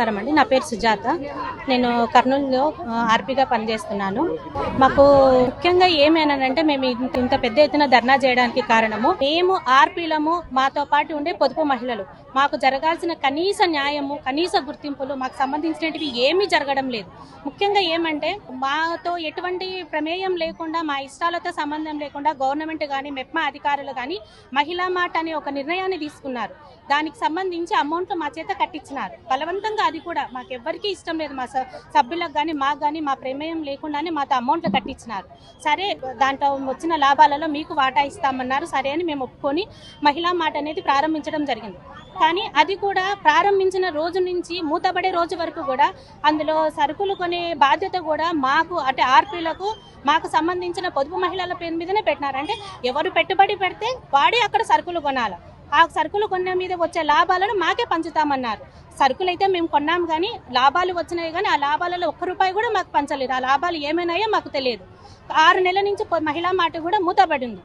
నమస్కారం అండి. నా పేరు సుజాత. నేను కర్నూలులో ఆర్పీగా పనిచేస్తున్నాను. మాకు ముఖ్యంగా ఏమేనంటే మేము ఇంత పెద్ద ఎత్తున ధర్నా చేయడానికి కారణము మేము ఆర్పీలము, మాతో పాటు ఉండే పొదుపు మహిళలు. మాకు జరగాల్సిన కనీస న్యాయము, కనీస గుర్తింపులు మాకు సంబంధించినవి ఏమీ జరగడం లేదు. ముఖ్యంగా ఏమంటే మాతో ఎటువంటి ప్రమేయం లేకుండా, మా ఇష్టాలతో సంబంధం లేకుండా గవర్నమెంట్ కానీ, మెప్మా అధికారులు కానీ మహిళా మాట అనే ఒక నిర్ణయాన్ని తీసుకున్నారు. దానికి సంబంధించి అమౌంట్ మా చేత కట్టించినారు బలవంతంగా. అది కూడా మాకెవ్వరికీ ఇష్టం లేదు. మా సభ్యులకు కానీ, మాకు కానీ మా ప్రమేయం లేకుండానే మాతో అమౌంట్లు కట్టించినారు. సరే, దాంట్లో వచ్చిన లాభాలలో మీకు వాటా ఇస్తామన్నారు. సరే అని మేము ఒప్పుకొని మహిళా మాట అనేది ప్రారంభించడం జరిగింది. కానీ అది కూడా ప్రారంభించిన రోజు నుంచి మూతబడే రోజు వరకు కూడా అందులో సరుకులు కొనే బాధ్యత కూడా మాకు, అంటే ఆర్పీలకు మాకు సంబంధించిన పొదుపు మహిళల పేరు మీదనే పెట్టినారు. అంటే ఎవరు పెట్టుబడి పెడితే వాడే అక్కడ సరుకులు కొనాలి. ఆ సరుకులు కొన్న మీద వచ్చే లాభాలను మాకే పంచుతామన్నారు. సరుకులు అయితే మేము కొన్నాం, కానీ లాభాలు వచ్చినాయి, కానీ ఆ లాభాలలో ₹1 కూడా మాకు పంచలేదు. ఆ లాభాలు ఏమైనాయో మాకు తెలియదు. 6 నెలల నుంచి మహిళా మాట కూడా మూతబడి ఉంది.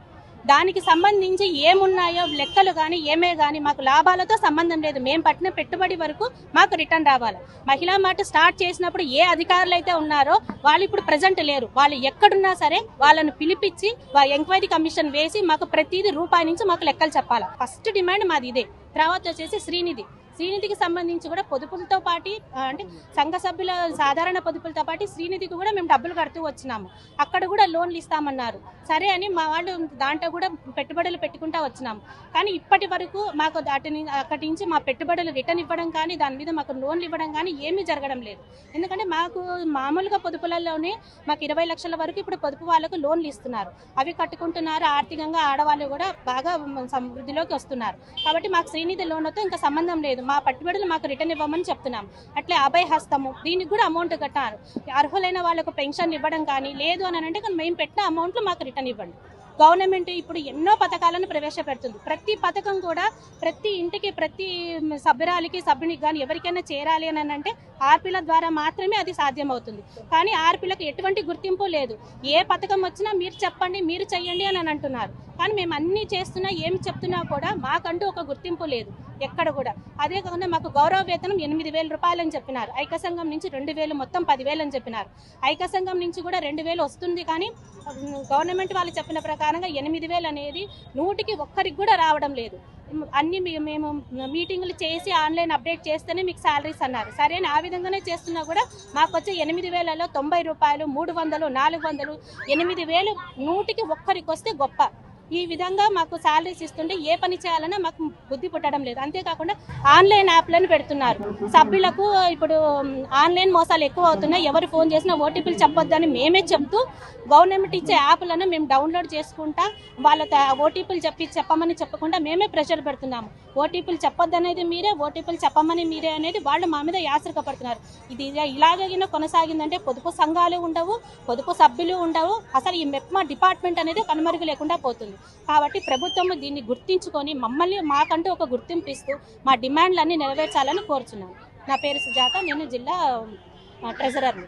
దానికి సంబంధించి ఏమున్నాయో లెక్కలు కానీ ఏమే కానీ మాకు లాభాలతో సంబంధం లేదు. మేము పట్టిన పెట్టుబడి వరకు మాకు రిటర్న్ రావాలి. మహిళా మాట స్టార్ట్ చేసినప్పుడు ఏ అధికారులు అయితే ఉన్నారో వాళ్ళు ఇప్పుడు ప్రజెంట్ లేరు. వాళ్ళు ఎక్కడున్నా సరే వాళ్ళను పిలిపించి ఎంక్వైరీ కమిషన్ వేసి మాకు ప్రతిదీ రూపాయి నుంచి మాకు లెక్కలు చెప్పాలి. ఫస్ట్ డిమాండ్ మాది ఇదే. తర్వాత వచ్చేసి శ్రీనిధికి సంబంధించి కూడా పొదుపులతో పాటు, అంటే సంఘ సభ్యుల సాధారణ పొదుపులతో పాటు శ్రీనిధికి కూడా మేము డబ్బులు కడుతూ వచ్చినాము. అక్కడ కూడా లోన్లు ఇస్తామన్నారు. సరే అని మా వాళ్ళు దాంట్లో కూడా పెట్టుబడులు పెట్టుకుంటా వచ్చినాము. కానీ ఇప్పటి వరకు మాకు అక్కడి నుంచి మా పెట్టుబడులు రిటర్న్ ఇవ్వడం కానీ, దాని మీద మాకు లోన్లు ఇవ్వడం కానీ ఏమీ జరగడం లేదు. ఎందుకంటే మాకు మామూలుగా పొదుపులలోనే మాకు 20 లక్షల వరకు ఇప్పుడు పొదుపు వాళ్ళకు లోన్లు ఇస్తున్నారు. అవి కట్టుకుంటున్నారు. ఆర్థికంగా ఆడవాళ్ళు కూడా బాగా సమృద్ధిలోకి వస్తున్నారు. కాబట్టి మాకు శ్రీనిధి లోన్తో ఇంకా సంబంధం లేదు. మా పెట్టుబడులు మాకు రిటర్న్ ఇవ్వమని చెప్తున్నాం. అట్లే అభయ హస్తము, దీనికి కూడా అమౌంట్ కట్టారు. అర్హులైన వాళ్ళకు పెన్షన్ ఇవ్వడం కానీ లేదు అని అంటే మేము పెట్టిన అమౌంట్లు మాకు రిటర్న్ ఇవ్వండి. గవర్నమెంట్ ఇప్పుడు ఎన్నో పథకాలను ప్రవేశపెడుతుంది. ప్రతి పథకం కూడా ప్రతి ఇంటికి, ప్రతి సభ్యురాలికి, సభ్యునికి కానీ ఎవరికైనా చేరాలి అని అంటే ఆర్పీల ద్వారా మాత్రమే అది సాధ్యమవుతుంది. కానీ ఆర్పీలకు ఎటువంటి గుర్తింపు లేదు. ఏ పథకం వచ్చినా మీరు చెప్పండి, మీరు చెయ్యండి అని అంటున్నారు. కానీ మేము అన్నీ చేస్తున్నా, ఏమి చెప్తున్నా కూడా మాకంటూ ఒక గుర్తింపు లేదు ఎక్కడ కూడా. అదే కాకుండా మాకు గౌరవ వేతనం ₹8,000 అని చెప్పినారు. ఐక్య సంఘం నుంచి 2,000, మొత్తం 10,000 అని చెప్పినారు. ఐక్య సంఘం నుంచి కూడా 2,000 వస్తుంది. కానీ గవర్నమెంట్ వాళ్ళు చెప్పిన ప్రకారంగా 8,000 అనేది 100కి 1 కూడా రావడం లేదు. అన్ని మేము మీటింగులు చేసి ఆన్లైన్ అప్డేట్ చేస్తేనే మీకు శాలరీస్ అన్నారు. సరే, ఆ విధంగానే చేస్తున్నా కూడా మాకు వచ్చే 8,000లో ₹90, 300, 400, 8,000 100కి 1 వస్తే గొప్ప. ఈ విధంగా మాకు శాలరీస్ ఇస్తుంటే ఏ పని చేయాలన్నా మాకు బుద్ధి పుట్టడం లేదు. అంతేకాకుండా ఆన్లైన్ యాప్లను పెడుతున్నారు. సభ్యులకు ఇప్పుడు ఆన్లైన్ మోసాలు ఎక్కువ అవుతున్నాయి. ఎవరు ఫోన్ చేసినా ఓటీపీలు చెప్పొద్దని మేమే చెప్తూ గవర్నమెంట్ ఇచ్చే యాప్లను మేము డౌన్లోడ్ చేసుకుంటా వాళ్ళ ఓటీపీలు చెప్పమని చెప్పకుండా మేమే ప్రెషర్ పెడుతున్నాము. ఓటీపీలు చెప్పొద్దనేది మీరే, ఓటీపీలు చెప్పమని మీరే అనేది వాళ్ళు మా మీద యాసరిక పడుతున్నారు. ఇది ఇలాగైనా కొనసాగిందంటే పొదుపు సంఘాలు ఉండవు, పొదుపు సభ్యులు ఉండవు. అసలు ఈ మెప్మా డిపార్ట్మెంట్ అనేది కనుమరుగు లేకుండా పోతుంది. కాబట్టి ప్రభుత్వం దీన్ని గుర్తించుకొని మమ్మల్ని, మాకంటూ ఒక గుర్తింపు ఇస్తూ మా డిమాండ్లన్నీ నెరవేర్చాలని కోరుచున్నాను. నా పేరు సుజాత. నేను జిల్లా ట్రెజరర్ని.